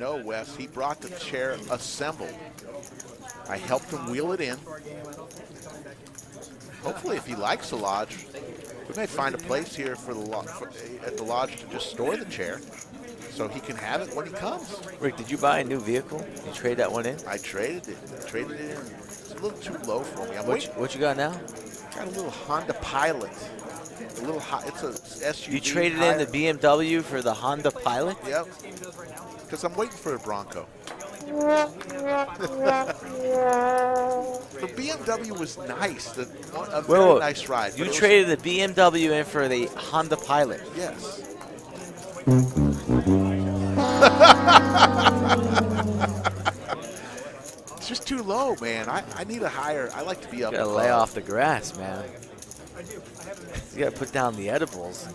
know, Wes, he brought the chair assembled. I helped him wheel it in. Hopefully, if he likes the lodge, we may find a place here for at the lodge to just store the chair so he can have it when he comes. Rick, did you buy a new vehicle? You trade that one in? I traded it. Traded it in. It's a little too low for me. What you got now? Got a little Honda Pilot. A little it's a SUV. You traded in the BMW for the Honda Pilot? Yep. Because I'm waiting for a Bronco. The BMW was nice. A very nice ride. You traded the BMW in for the Honda Pilot? Yes. It's just too low, man. I need a higher. I like to be up. You gotta lay off the grass, man. You gotta put down the edibles.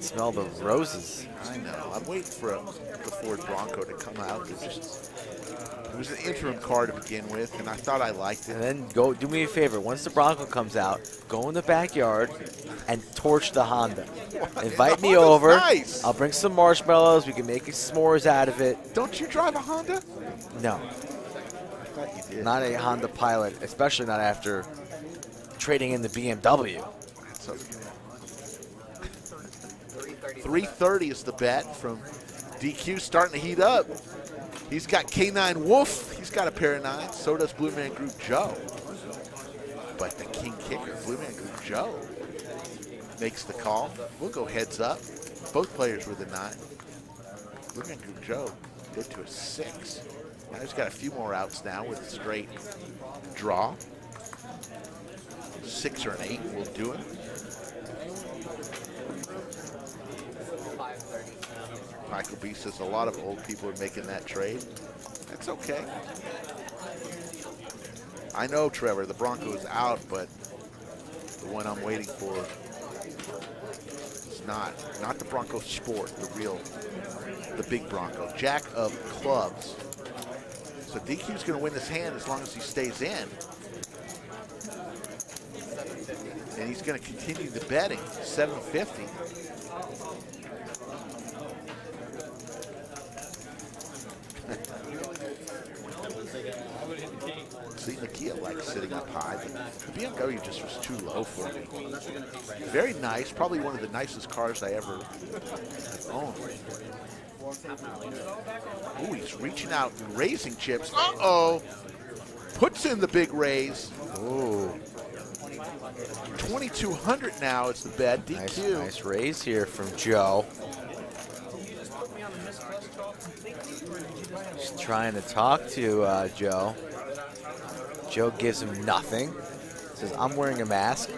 Smell the roses. I know. I'm waiting for the Ford Bronco to come out. It was an interim car to begin with, and I thought I liked it. And then go do me a favor. Once the Bronco comes out, go in the backyard and torch the Honda. Invite me over. Nice. I'll bring some marshmallows. We can make s'mores out of it. Don't you drive a Honda? No. I thought you did. Not a Honda Pilot, especially not after trading in the BMW. That's okay. 330 is the bet from DQ, starting to heat up. He's got K9 Wolf. He's got a pair of 9s. So does Blue Man Group Joe. But the king kicker, Blue Man Group Joe, makes the call. We'll go heads up. Both players were the 9. Blue Man Group Joe go to a 6. Now he's got a few more outs now with a straight draw. 6 or an 8 will do it. Michael B says a lot of old people are making that trade. That's okay. I know, Trevor, the Bronco is out, but the one I'm waiting for is not the Bronco Sport, the big Bronco. Jack of clubs. So DQ's going to win this hand as long as he stays in. And he's going to continue the betting, 750. See, Nakia likes sitting up high, but the BMW just was too low for me. Very nice, probably one of the nicest cars I ever owned. Ooh, he's reaching out and raising chips. Uh-oh! Puts in the big raise. Ooh. 2,200 now is the bet. DQ. Nice raise here from Joe. Just trying to talk to Joe. Joe gives him nothing. Says, I'm wearing a mask.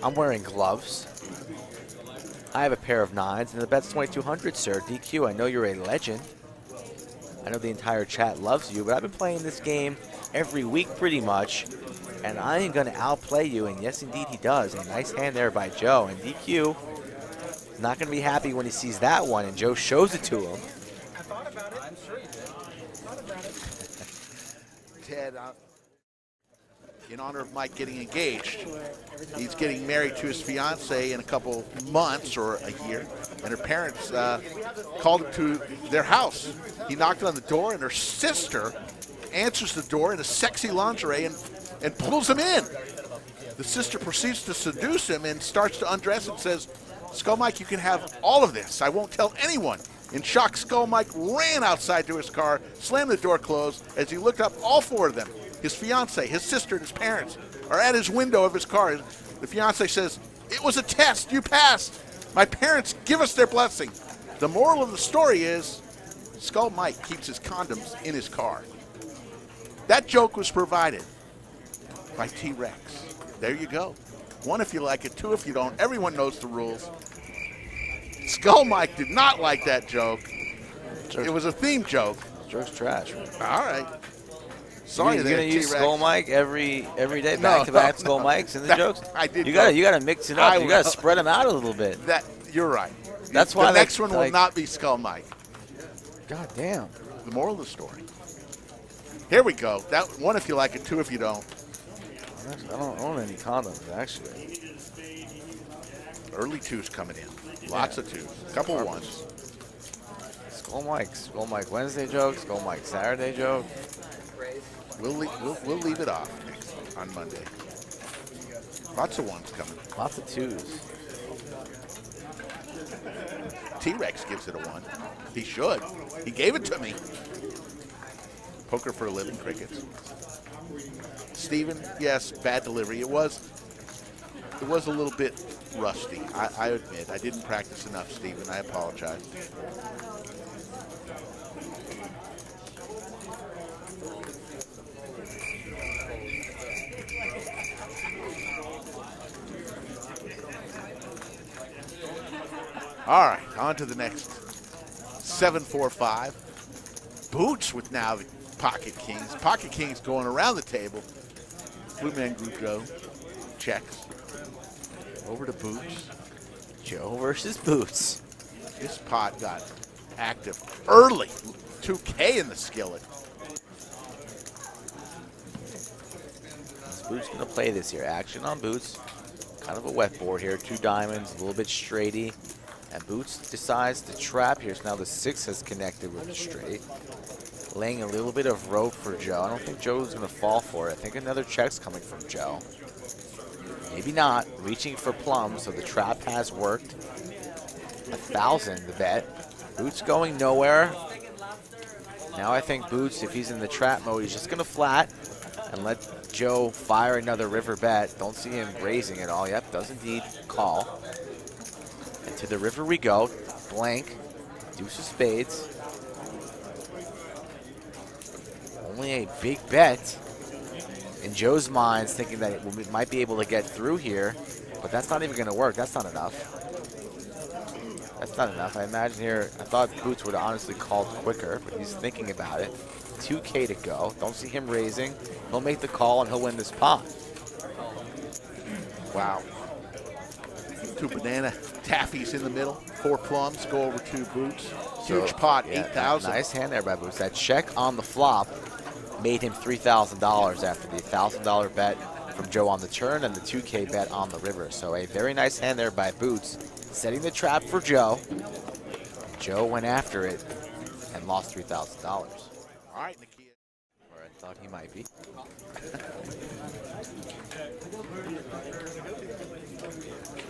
I'm wearing gloves. I have a pair of 9s, and the bet's 2,200, sir. DQ, I know you're a legend. I know the entire chat loves you, but I've been playing this game every week pretty much, and I am going to outplay you, and yes, indeed, he does. A nice hand there by Joe, and DQ is not going to be happy when he sees that one, and Joe shows it to him. Ted, in honor of Mike getting engaged, he's getting married to his fiance in a couple months or a year, and her parents called him to their house. He knocked on the door, and her sister answers the door in a sexy lingerie and pulls him in. The sister proceeds to seduce him and starts to undress and says, Skull Mike, you can have all of this. I won't tell anyone. In shock, Skull Mike ran outside to his car, slammed the door closed. As he looked up, all 4 of them, his fiance, his sister, and his parents, are at his window of his car. The fiance says, it was a test. You passed. My parents give us their blessing. The moral of the story is Skull Mike keeps his condoms in his car. That joke was provided by T-Rex. There you go. 1 if you like it, 2 if you don't. Everyone knows the rules. Skull Mike did not like that joke. It was a theme joke. Joke's trash. All right. Sorry, you're gonna use Skull Mike every day, No, back to back no, Skull no. Mikes in the jokes. I did. You gotta mix it up. You gotta spread them out a little bit. You're right. That's why the next one will not be Skull Mike. God damn. The moral of the story. Here we go. That 1 if you like it, 2 if you don't. I don't own any condoms actually. Early 2s coming in. Lots of 2s. Couple 1s. Skull Mike Wednesday joke, Skull Mike Saturday joke. We'll leave it off on Monday. Lots of ones coming. Lots of twos. T-Rex gives it a 1. He should. He gave it to me. Poker for a living, crickets. Steven, yes, bad delivery. It was a little bit rusty. I admit. I didn't practice enough, Steven. I apologize. All right, on to the next 7-4-5. Boots with now the Pocket Kings. Pocket Kings going around the table. Blue Man Group Joe checks. Over to Boots. Joe versus Boots. This pot got active early. 2K in the skillet. Is Boots going to play this here? Action on Boots. Kind of a wet board here. 2 diamonds, a little bit straighty. And Boots decides to trap here. So now the 6 has connected with the straight. Laying a little bit of rope for Joe. I don't think Joe's going to fall for it. I think another check's coming from Joe. Maybe not. Reaching for plum, so the trap has worked. 1,000 the bet. Boots going nowhere. Now I think Boots, if he's in the trap mode, he's just going to flat and let Joe fire another river bet. Don't see him raising at all. Yep, does indeed call. And to the river we go. Blank. Deuce of spades. Only a big bet. In Joe's mind, thinking that we might be able to get through here, but that's not even going to work. That's not enough. That's not enough. I imagine here, I thought Boots would have honestly called quicker, but he's thinking about it. 2K to go. Don't see him raising. He'll make the call and he'll win this pot. Wow. 2 banana taffies in the middle. 4 plums go over to Boots. Huge So, pot, yeah, 8,000. Nice hand there by Boots. That check on the flop made him $3,000 after the $1,000 bet from Joe on the turn and the 2K bet on the river. So a very nice hand there by Boots, setting the trap for Joe. Joe went after it and lost $3,000. All right, Nakia. Or I thought he might be.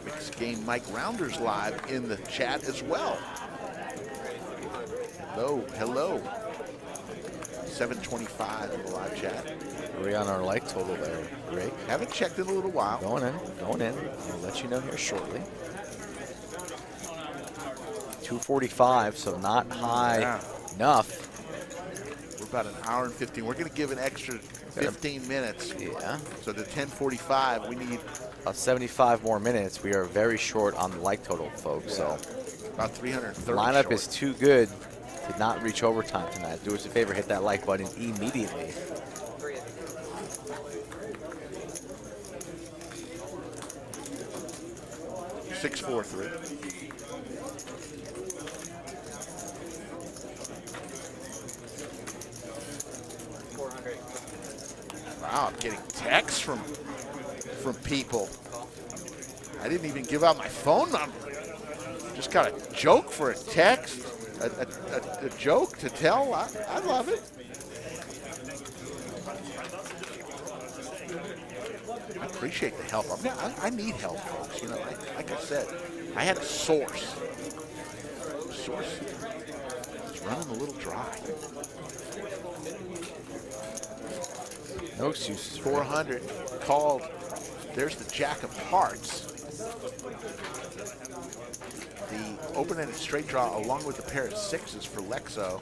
Mixed game Mike Rounders live in the chat as well. Hello. 725 in the live chat. Are we on our like total there, Rick? Haven't checked in a little while. Going in. I'll let you know here shortly. 245, so not high enough. We're about an hour and 15. We're going to give an extra 15 minutes. Yeah. So to 10:45, we need About 75 more minutes. We are very short on the like total, folks. So about 330. the lineup short. is too good to not reach overtime tonight. Do us a favor, hit that like button immediately. Six, 4, 3. Wow, I'm getting texts from people. I didn't even give out my phone number. Just got a joke for a text, a joke to tell. I love it. I appreciate the help. I need help, folks. You know, like I said, I had a source. It's running a little dry. No excuses. 400 called. There's the jack of hearts. The open-ended straight draw along with the pair of sixes for Lexo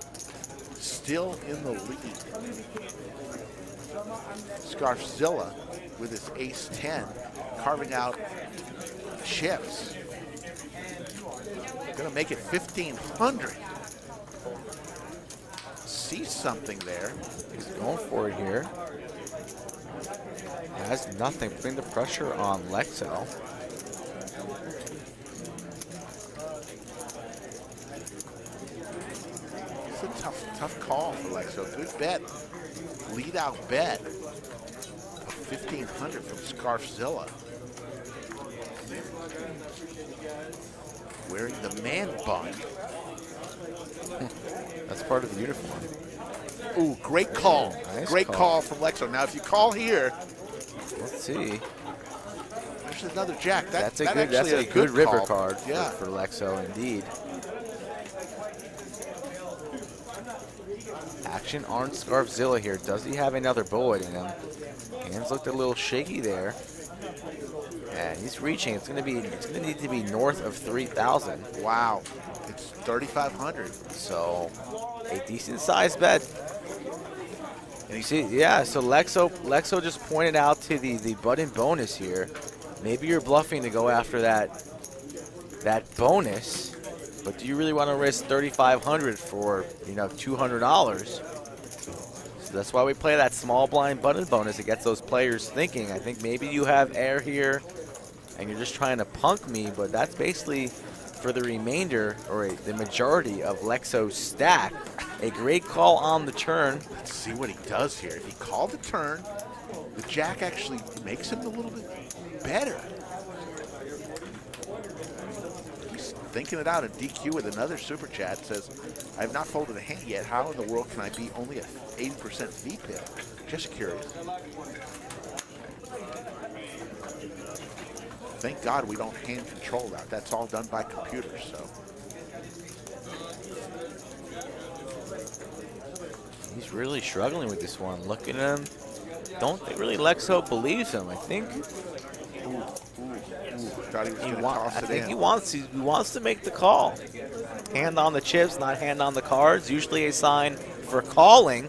still in the lead. Scarfzilla with his ace 10 carving out chips. Gonna make it 1,500. See something there. He's going for it here. Has nothing, putting the pressure on Lexo. It's a tough call for Lexo. Good bet. Lead out bet of 1,500 from Scarfzilla. wearing the man bun. That's part of the uniform. Ooh, great call. Nice Great call. call from Lexo. Now, if you call here, Let's see. there's another jack. That's a actually good river call. card Yeah. for Lexo, indeed. Action on Scarfzilla here. Does he have another bullet in him? Hands looked a little shaky there. And he's reaching. It's gonna need to be north of 3,000. Wow. It's 3,500. So a decent sized bet. And you see, yeah, so Lexo just pointed out to the button bonus here. Maybe you're bluffing to go after that bonus, but do you really want to risk 3,500 for, you know, $200? So that's why we play that small blind button bonus. It gets those players thinking. I think maybe you have air here and you're just trying to punk me, but that's basically for the remainder or the majority of Lexo's stack. A great call on the turn. Let's see what he does here. If he called the turn, the jack actually makes him a little bit better. He's thinking it out in DQ with another super chat. Says, I have not folded a hand yet. How in the world can I be only a 80% VPIP? Just curious. Thank God we don't hand control that. That's all done by computers, so. He's really struggling with this one. Look at him. Don't think really Lexo believes him. I think Thought he was going to toss it in. he wants to make the call. Hand on the chips, not hand on the cards. Usually a sign for calling.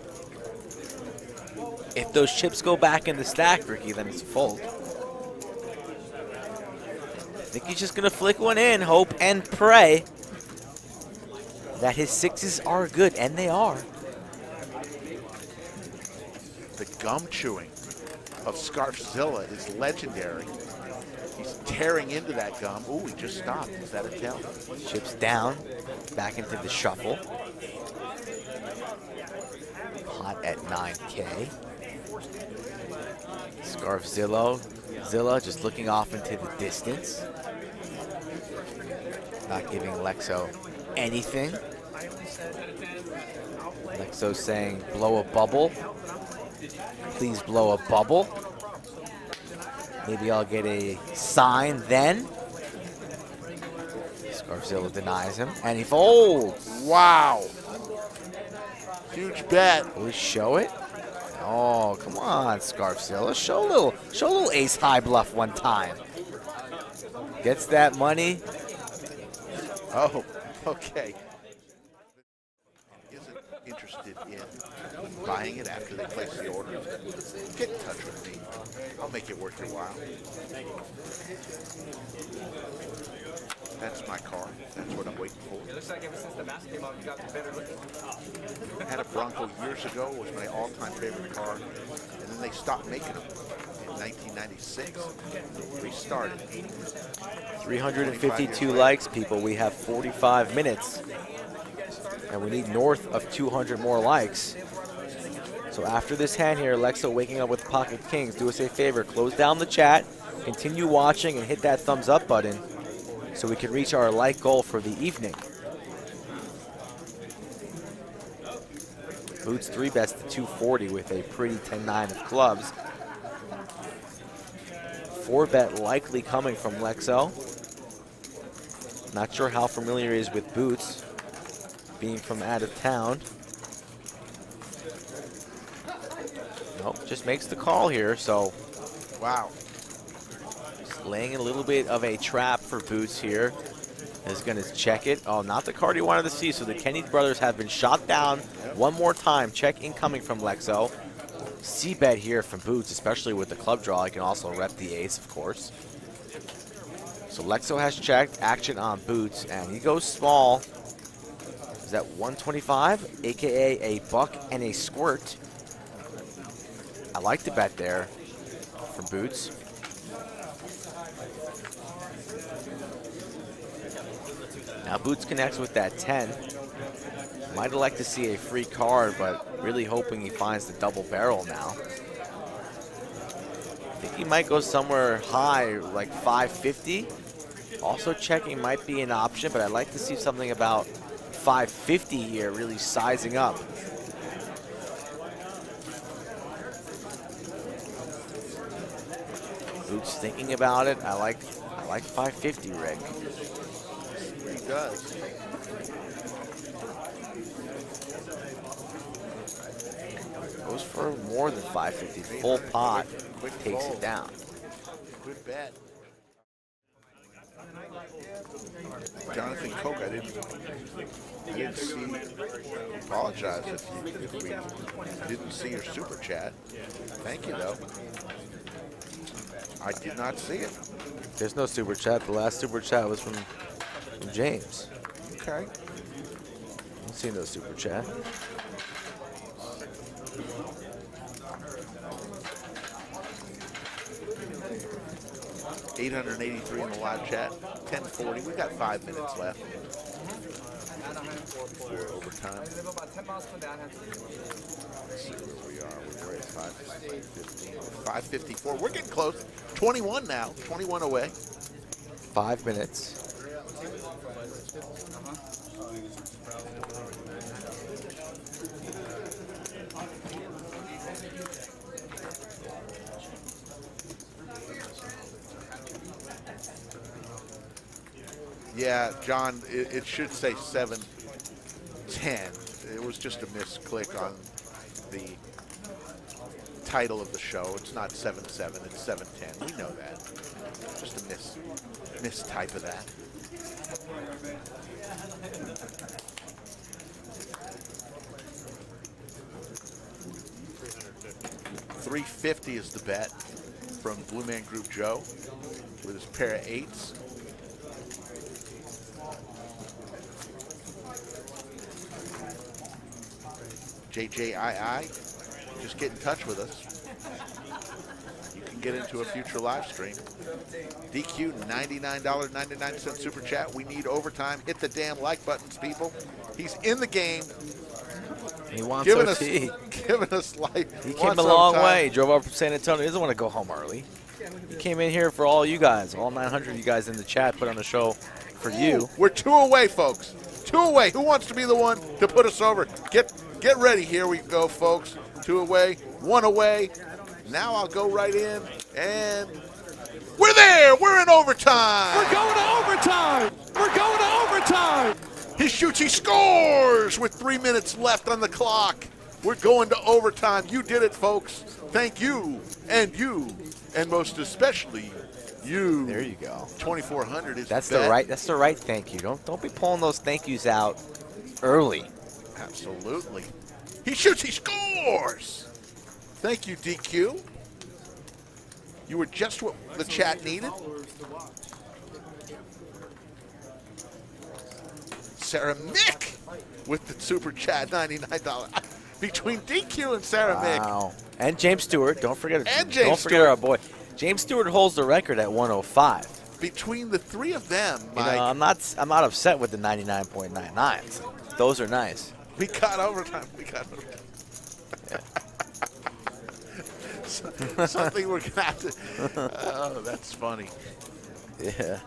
If those chips go back in the stack, Ricky, then it's a fold. I think he's just going to flick one in, hope and pray that his sixes are good, and they are. The gum chewing of Scarfzilla is legendary. He's tearing into that gum. Ooh, he just stopped. Is that a tell? Chips down, back into the shuffle. Pot at 9K. Scarfzilla just looking off into the distance. Not giving Lexo anything. Lexo saying, blow a bubble. Please blow a bubble. Maybe I'll get a sign then. Scarfzilla denies him, and he folds. Wow. Huge bet. Will he show it? Oh, come on, Scarfzilla. Show a little ace high bluff one time. Gets that money. Oh, okay. Isn't interested in buying it after they place the order. Get in touch with me. I'll make it worth your while. That's my car. That's what I'm waiting for. It looks like ever since the mask came out, you got better looking. I had a Bronco years ago. It was my all-time favorite car. And then they stopped making them in 1996. Restarted. 352 likes, people. We have 45 minutes. And we need north of 200 more likes. So after this hand here, Lexo waking up with pocket kings. Do us a favor, close down the chat, continue watching, and hit that thumbs up button so we can reach our like goal for the evening. Boots 3-bets to 240 with a pretty 10-9 of clubs. 4-bet likely coming from Lexo. Not sure how familiar he is with Boots, being from out of town. Nope, just makes the call here, so. Wow. Just laying a little bit of a trap for Boots here. Is going to check it. Oh, not the card he wanted to see, so the Kennedy brothers have been shot down one more time. Check incoming from Lexo. C-bet here from Boots, especially with the club draw. He can also rep the ace, of course. So Lexo has checked, action on Boots, and he goes small. Is that 125, aka a buck and a squirt? I like the bet there from Boots. Now Boots connects with that 10. Might have liked to see a free card, but really hoping he finds the double barrel now. I think he might go somewhere high, like 550. Also checking might be an option, but I'd like to see something about 550 here, really sizing up. Boots thinking about it. I like 550, Rick. He does. Goes for more than 550. Full pot takes fold. it down. Good bet. Jonathan Koch, I didn't see. Apologize if we didn't see your super chat. Thank you, though. I did not see it. There's no super chat. The last super chat was from James. Okay. Don't see no super chat. $883 in the live chat. 10:40. We got 5 minutes left. For overtime. Let's see where we are. We're at 5:15. 5:54. We're getting close. 21 now. 21 away. 5 minutes. Yeah, John, it should say 7:10. It was just a misclick on the title of the show. It's not 7:7, it's 7:10. We know that. Just a mistype of that. $350 is the bet from Blue Man Group Joe with his pair of 8s. JJII, just get in touch with us. You can get into a future live stream. DQ, $99.99 super chat. We need overtime. Hit the damn like buttons, people. He's in the game. He wants Giving OT. us life. He came a long way. He drove up from San Antonio. He doesn't want to go home early. He came in here for all you guys, all 900 of you guys in the chat, put on the show for you. We're 2 away, folks. 2 away. Who wants to be the one to put us over? Get ready. Here we go, folks. 2 away, 1 away. Now I'll go right in, and we're there. We're in overtime. We're going to overtime. We're going to overtime. He shoots, he scores with 3 minutes left on the clock. We're going to overtime. You did it, folks. Thank you, and most especially you. There you go. 2,400 is That's the bet. That's the right thank you. Don't be pulling those thank yous out early. Absolutely. He shoots, he scores. Thank you, DQ. You were just what the chat needed. Sarah Mick with the super chat, $99. Between DQ and Sarah Wow. And James Stewart. Don't forget James forget our boy. James Stewart holds the record at 105. Mick. Between the 3 of them, You Mike, know, I'm not upset with the 99.99s. Those are nice. we got overtime. Something we're going to have to. Oh, that's funny. Yeah.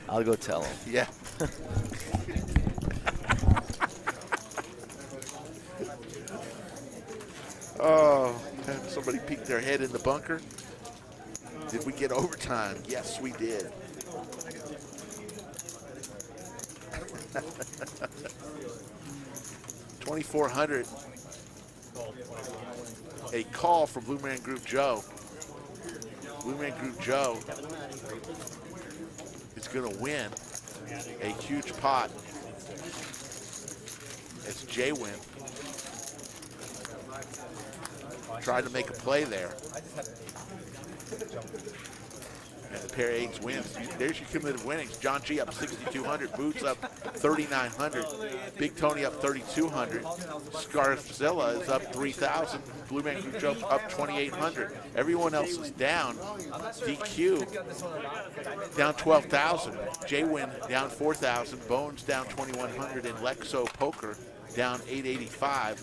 I'll go tell him. Yeah. Oh, had somebody peek their head in the bunker. Did we get overtime? Yes, we did. $2,400. A call from Blue Man Group Joe. Blue Man Group Joe is going to win a huge pot as Jay win. Tried to make a play there. And the pair of 8s wins. There's your cumulative winnings. John G up 6,200. Boots up 3,900. Big Tony up 3,200. Scarfzilla is up 3,000. Blue Man Group Joe up 2,800. Everyone else is down. DQ down 12,000. J-Win down 4,000. Bones down 2,100. And Lexo Poker down 885.